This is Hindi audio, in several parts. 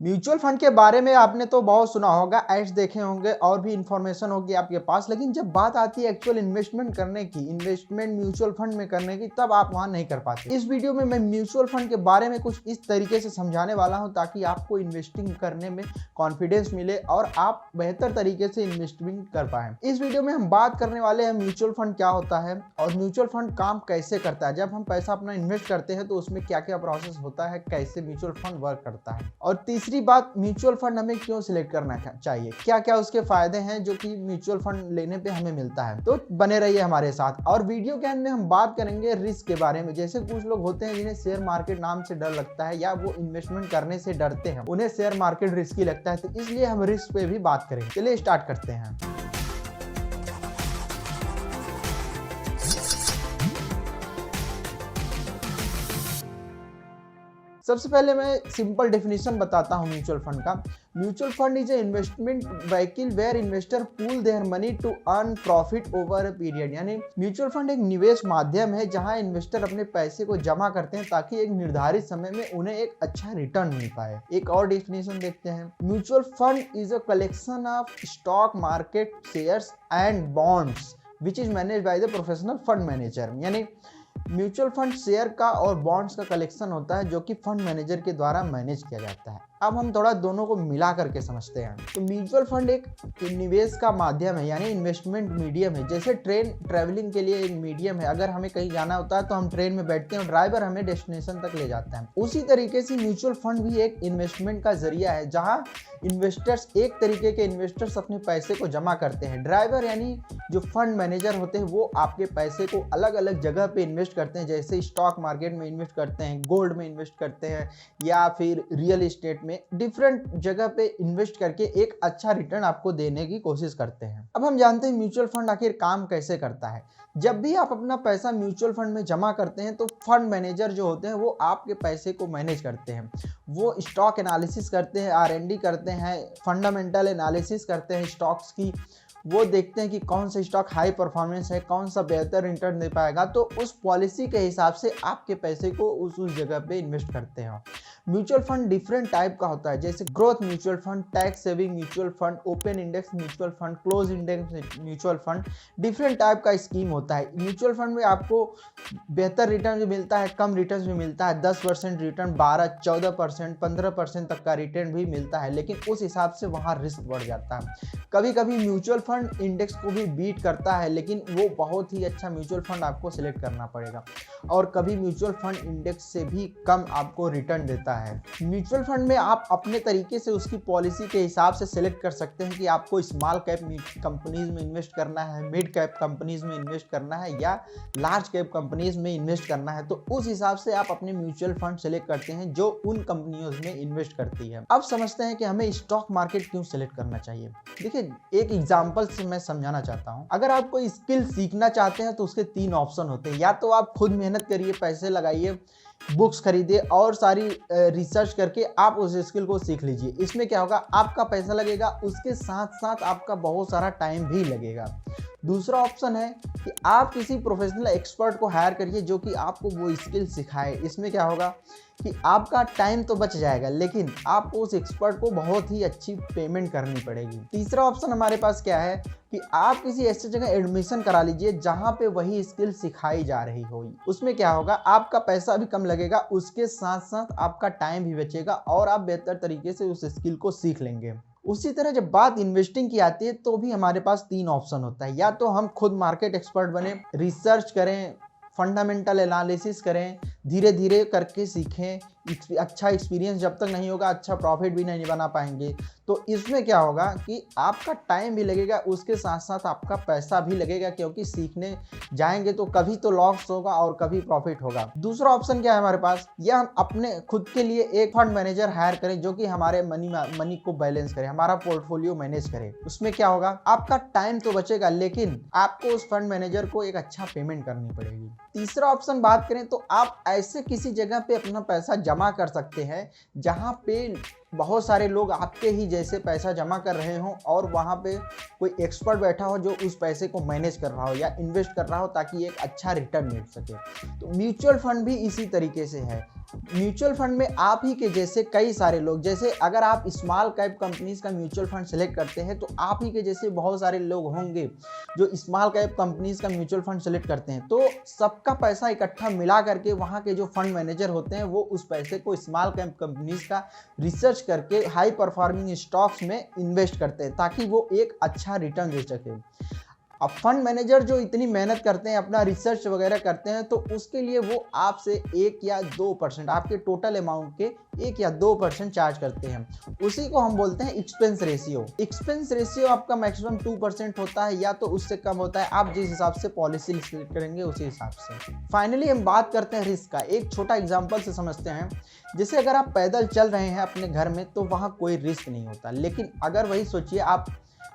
म्यूचुअल फंड के बारे में आपने तो बहुत सुना होगा, एड्स देखे होंगे और भी इंफॉर्मेशन होगी आपके पास, लेकिन जब बात आती है एक्चुअल इन्वेस्टमेंट करने की, इन्वेस्टमेंट म्यूचुअल फंड में करने की, तब आप वहां नहीं कर पाते। इस वीडियो में मैं म्यूचुअल फंड के बारे में कुछ इस तरीके से समझाने वाला हूं ताकि आपको इन्वेस्टिंग करने में कॉन्फिडेंस मिले और आप बेहतर तरीके से इन्वेस्टिंग कर पाए। इस वीडियो में हम बात करने वाले हैं म्यूचुअल फंड क्या होता है और म्यूचुअल फंड काम कैसे करता है। जब हम पैसा अपना इन्वेस्ट करते हैं तो उसमें क्या क्या प्रोसेस होता है, कैसे म्यूचुअल फंड वर्क करता है, और तीसरी बात, म्यूचुअल फंड हमें क्यों सिलेक्ट करना चाहिए, क्या क्या उसके फायदे हैं जो कि म्यूचुअल फंड लेने पे हमें मिलता है। तो बने रहिए हमारे साथ। और वीडियो के अंत में हम बात करेंगे रिस्क के बारे में। जैसे कुछ लोग होते हैं जिन्हें शेयर मार्केट नाम से डर लगता है या वो इन्वेस्टमेंट करने से डरते हैं, उन्हें शेयर मार्केट रिस्की लगता है, तो इसलिए हम रिस्क पे भी बात करेंगे। चलिए स्टार्ट करते हैं। सबसे पहले मैं सिंपल डेफिनेशन बताता हूं म्यूचुअल फंड का। Mutual fund is a investment vehicle where investor pool their money to earn profit over a period. यानी म्यूचुअल फंड एक निवेश माध्यम है जहां इन्वेस्टर अपने पैसे को जमा करते हैं ताकि एक निर्धारित समय में उन्हें एक अच्छा रिटर्न मिल पाए। एक और डेफिनेशन देखते हैं। Mutual fund is a collection of stock market shares and bonds which is managed by the professional fund manager. यानी म्यूचुअल फंड शेयर का और बॉन्ड्स का कलेक्शन होता है जो कि फंड मैनेजर के द्वारा मैनेज किया जाता है। अब हम थोड़ा दोनों को मिला करके समझते हैं। तो म्यूचुअल फंड एक निवेश का माध्यम है, यानी इन्वेस्टमेंट मीडियम है। जैसे ट्रेन ट्रैवलिंग के लिए एक मीडियम है, अगर हमें कहीं जाना होता है तो हम ट्रेन में बैठते हैं और ड्राइवर हमें डेस्टिनेशन तक ले जाता है। उसी तरीके से म्यूचुअल फंड भी एक इन्वेस्टमेंट का जरिया है जहां इन्वेस्टर्स, एक तरीके के इन्वेस्टर्स अपने पैसे को जमा करते हैं। ड्राइवर यानी जो फंड मैनेजर होते हैं वो आपके पैसे को अलग अलग जगह पे इन्वेस्ट करते हैं, जैसे स्टॉक मार्केट में इन्वेस्ट करते हैं, गोल्ड में इन्वेस्ट करते हैं, या फिर रियल एस्टेट में, डिफरेंट जगह पे इन्वेस्ट करके एक अच्छा रिटर्न आपको देने की कोशिश करते हैं। अब हम जानते हैं म्यूचुअल फंड आखिर काम कैसे करता है। जब भी आप अपना पैसा म्यूचुअल फंड में जमा करते हैं तो फंड मैनेजर जो होते हैं वो आपके पैसे को मैनेज करते हैं। वो स्टॉक एनालिसिस करते हैं, R&D करते हैं, फंडामेंटल एनालिसिस करते हैं स्टॉक्स की। वो देखते हैं कि कौन सा स्टॉक हाई परफॉर्मेंस है, कौन सा बेहतर रिटर्न दे पाएगा, तो उस पॉलिसी के हिसाब से आपके पैसे को उस जगह पे इन्वेस्ट करते हैं। म्यूचुअल फंड डिफरेंट टाइप का होता है, जैसे growth mutual fund, tax saving mutual fund, open index mutual fund, close index mutual fund, different type का स्कीम होता है। म्यूचुअल फंड में आपको बेहतर रिटर्न भी मिलता है, कम रिटर्न भी मिलता है, 10% रिटर्न, 12-14%, 15% तक का रिटर्न भी मिलता है, लेकिन उस हिसाब से वहाँ रिस्क बढ़ जाता है। कभी कभी म्यूचुअल फंड इंडेक्स को भी बीट करता है, लेकिन वो बहुत ही अच्छा म्यूचुअल फंड आपको सिलेक्ट करना पड़ेगा, और कभी म्यूचुअल फंड इंडेक्स से भी कम आपको रिटर्न देता है। म्यूचुअल फंड में आप अपने तरीके से उसकी पॉलिसी के हिसाब से सिलेक्ट कर सकते हैं कि आपको स्मॉल कैप कंपनीज में इन्वेस्ट करना है, मिड कैप कंपनीज में इन्वेस्ट करना है, या लार्ज कैप कंपनीज में इन्वेस्ट करना है। तो उस हिसाब से आप अपने म्यूचुअल फंड सिलेक्ट करते हैं जो उन कंपनियों में इन्वेस्ट करती है। अब समझते हैं कि हमें स्टॉक मार्केट क्यों सिलेक्ट करना चाहिए। देखिए, एक एग्जांपल से मैं समझाना चाहता हूं। अगर आप कोई स्किल सीखना चाहते हैं तो उसके 3 ऑप्शन होते हैं। या तो आप खुद मेहनत करिए, पैसे लगाइए, बुक्स खरीदिए और सारी रिसर्च करके आप उस स्किल को सीख लीजिए। इसमें क्या होगा, आपका पैसा लगेगा, उसके साथ साथ आपका बहुत सारा टाइम भी लगेगा। दूसरा ऑप्शन है कि आप किसी प्रोफेशनल एक्सपर्ट को हायर करिए जो कि आपको वो स्किल सिखाए। इसमें क्या होगा कि आपका टाइम तो बच जाएगा, लेकिन आपको उस एक्सपर्ट को बहुत ही अच्छी पेमेंट करनी पड़ेगी। तीसरा ऑप्शन हमारे पास क्या है कि आप किसी ऐसी जगह एडमिशन करा लीजिए जहां पे वही स्किल सिखाई जा रही हो। उसमें क्या होगा, आपका पैसा भी कम लगेगा, उसके साथ साथ आपका टाइम भी बचेगा और आप बेहतर तरीके से उस स्किल को सीख लेंगे। उसी तरह जब बात इन्वेस्टिंग की आती है तो भी हमारे पास 3 ऑप्शन होता है। या तो हम खुद मार्केट एक्सपर्ट बने, रिसर्च करें, फंडामेंटल एनालिसिस करें, धीरे धीरे करके सीखें। अच्छा एक्सपीरियंस जब तक नहीं होगा, अच्छा प्रॉफिट भी नहीं बना पाएंगे। तो इसमें क्या होगा कि आपका टाइम भी लगेगा, उसके साथ साथ आपका पैसा भी लगेगा, क्योंकि सीखने जाएंगे तो कभी तो लॉस होगा और कभी प्रॉफिट होगा। दूसरा ऑप्शन क्या है हमारे पास, या हम अपने खुद के लिए एक फंड मैनेजर हायर करें जो कि हमारे मनी को बैलेंस करे, हमारा पोर्टफोलियो मैनेज करे। उसमें क्या होगा, आपका टाइम तो बचेगा, लेकिन आपको उस फंड मैनेजर को एक अच्छा पेमेंट करनी पड़ेगी। तीसरा ऑप्शन बात करें तो आप ऐसे किसी जगह पे अपना पैसा जमा कर सकते हैं जहां पे बहुत सारे लोग आपके ही जैसे पैसा जमा कर रहे हों और वहां पे कोई एक्सपर्ट बैठा हो जो उस पैसे को मैनेज कर रहा हो या इन्वेस्ट कर रहा हो ताकि एक अच्छा रिटर्न मिल सके। तो म्यूचुअल फंड भी इसी तरीके से है। म्यूचुअल फंड में आप ही के जैसे कई सारे लोग, जैसे अगर आप स्मॉल कैप कंपनीज का म्यूचुअल फंड सेलेक्ट करते हैं तो आप ही के जैसे बहुत सारे लोग होंगे जो स्मॉल कैप कंपनीज का म्यूचुअल फंड सेलेक्ट करते हैं। तो सबका पैसा इकट्ठा मिला करके वहाँ के जो फंड मैनेजर होते हैं वो उस पैसे को स्मॉल कैप कंपनीज का रिसर्च करके हाई परफॉर्मिंग स्टॉक्स में इन्वेस्ट करते हैं ताकि वो एक अच्छा रिटर्न दे सके। अब फंड मैनेजर जो इतनी मेहनत करते हैं, अपना रिसर्च वगैरह करते हैं, तो उसके लिए वो आपसे 1 या 2% आपके टोटल अमाउंट के 1 या 2% चार्ज करते हैं। उसी को हम बोलते हैं एक्सपेंस रेशियो। एक्सपेंस रेशियो आपका मैक्सिमम 2% होता है या तो उससे कम होता है, आप जिस हिसाब से पॉलिसी सिलेक्ट करेंगे उसी हिसाब से। फाइनली हम बात करते हैं रिस्क का। एक छोटा एग्जाम्पल से समझते हैं। जैसे अगर आप पैदल चल रहे हैं अपने घर में तो वहाँ कोई रिस्क नहीं होता, लेकिन अगर वही सोचिए आप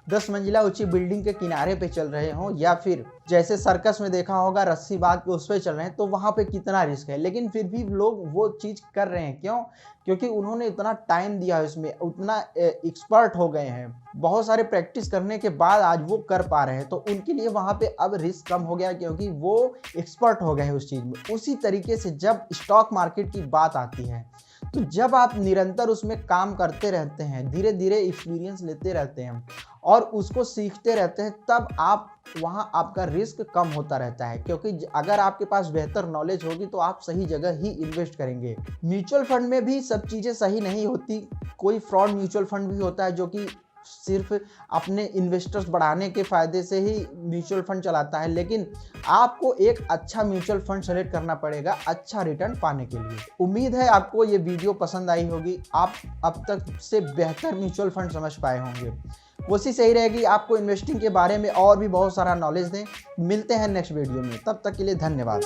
10 मंजिला ऊंची बिल्डिंग के किनारे पे चल रहे हो या फिर जैसे सर्कस में देखा होगा रस्सी बांध के उस पे चल रहे हैं, तो वहाँ पे कितना रिस्क है। लेकिन फिर भी लोग वो चीज़ कर रहे हैं, क्यों? क्योंकि उन्होंने इतना टाइम दिया है उसमें, उतना एक्सपर्ट हो गए हैं, बहुत सारे प्रैक्टिस करने के बाद आज वो कर पा रहे हैं, तो उनके लिए वहाँ पे अब रिस्क कम हो गया क्योंकि वो एक्सपर्ट हो गए हैं उस चीज़ में। उसी तरीके से जब स्टॉक मार्केट की बात आती है तो जब आप निरंतर उसमें काम करते रहते हैं, धीरे धीरे एक्सपीरियंस लेते रहते हैं और उसको सीखते रहते हैं, तब आप वहाँ आपका रिस्क कम होता रहता है। क्योंकि अगर आपके पास बेहतर नॉलेज होगी तो आप सही जगह ही इन्वेस्ट करेंगे। म्यूचुअल फंड में भी सब चीज़ें सही नहीं होती, कोई फ्रॉड म्यूचुअल फंड भी होता है जो कि सिर्फ अपने इन्वेस्टर्स बढ़ाने के फायदे से ही म्यूचुअल फंड चलाता है। लेकिन आपको एक अच्छा म्यूचुअल फंड सेलेक्ट करना पड़ेगा अच्छा रिटर्न पाने के लिए। उम्मीद है आपको ये वीडियो पसंद आई होगी, आप अब तक से बेहतर म्यूचुअल फंड समझ पाए होंगे। कोशिश यही रहेगी आपको इन्वेस्टिंग के बारे में और भी बहुत सारा नॉलेज दें। मिलते हैं नेक्स्ट वीडियो में, तब तक के लिए धन्यवाद।